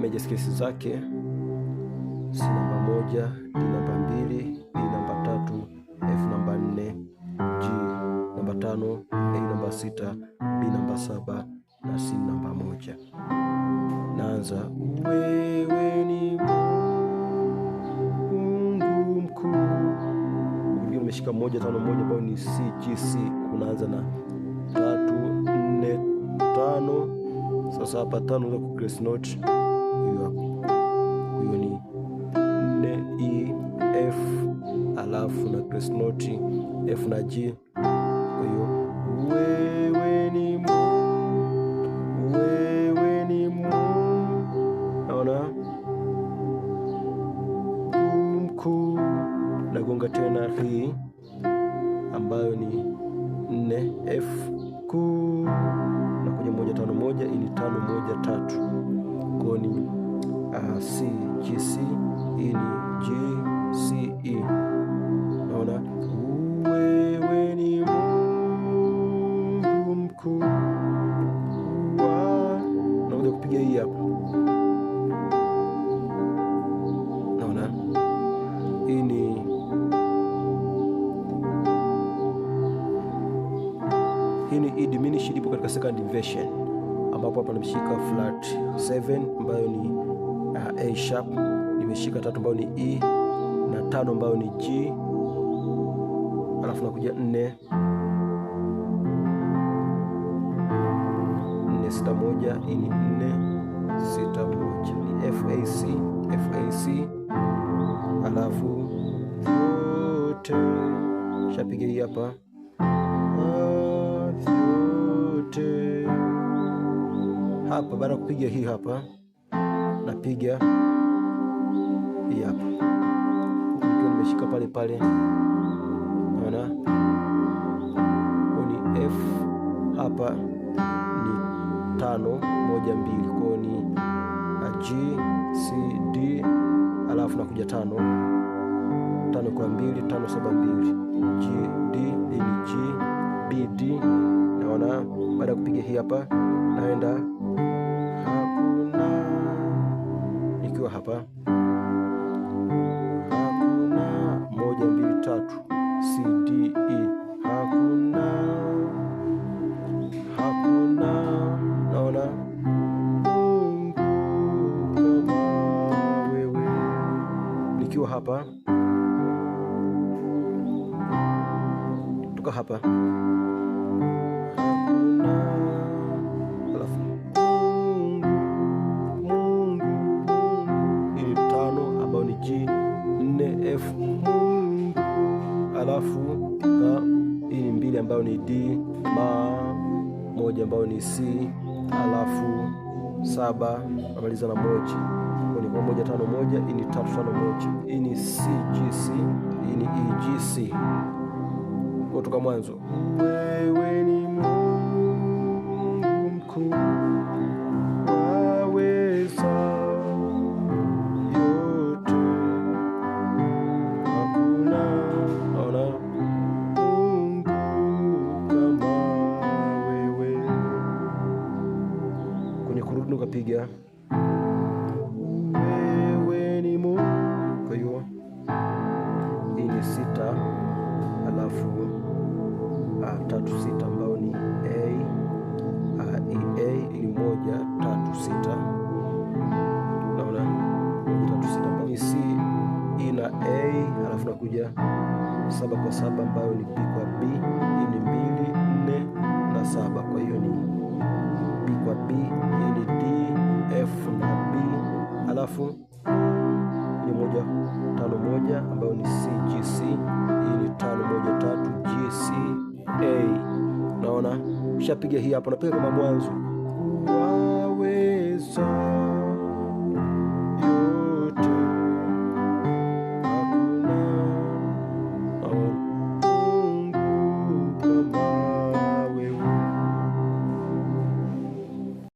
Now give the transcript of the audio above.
major scales zake: C namba 1, D namba 2, B namba 3, F namba 4, G namba 5, A namba 6, B namba 7 na C namba 1. Naanza wewe ni Mungu mkuu. Nimeshika 1 5 1 ambayo ni C G C. Unaanza na 3 4 5. Sasa hapa 5 za grace note hiyo ni 4 E F, alafu na grace note F na G. Kwa hiyo wewe ni naona mkuu. Nagonga tena hii ambayo ni 4 F kuu, na kuja 1 5 1 ili 5 1 3. Kwa ni C G C, hii ni G C E. Naona wewe ni Mungu mkuu. Nakuja kupiga hii hapa. Naona hii ni E diminished, ipo katika second inversion, ambapo hapa nimeshika flat 7 ambayo ni A sharp, nimeshika 3 ambayo ni E na 5 ambayo ni G, alafu nakuja 4 6 1, hii ni 4 6 1, ni FAC, alafu yote shapiga hii hapa yote hapa. Baada ya kupiga hii hapa, napiga hii hapa nikiwa nimeshika pale pale. Naona ni F hapa ni 5 1 2, kwa ni G C D, alafu nakuja 5 kwa 2 5 7 2, G D, hii ni G B D. Naona baada ya kupiga hii hapa, naenda hakuna, nikiwa hapa hakuna 1 2 3 C D E, hakuna. Naona Mungu kama wewe, nikiwa hapa toka hapa alafu hii ni 2 ambayo ni D, ma 1 ambayo ni C, alafu 7 namaliza na 1. Kwa ni 1 5 1, hii ni 3 5 1, hii ni C G C, hii ni E G C. Kutoka mwanzo, wewe ni Mungu mkuu, waweza ukapiga wewe ni Mungu. Kwa hiyo hii ni 6, alafu 3 6 ambao ni A E A, ili 1 3 6. Naona 1 3 6 ambao ni C E na A, alafu nakuja 7 kwa 7 ambayo ni B kwa B, hii ni 2 4 na 7. Kwa hiyo ni B kwa B, hii ni D F na B, alafu ni 1 5 1 ambayo ni C G C, hii ni 5 1 3 G C A. Naona shapiga hii hapa, napiga kama mwanzo.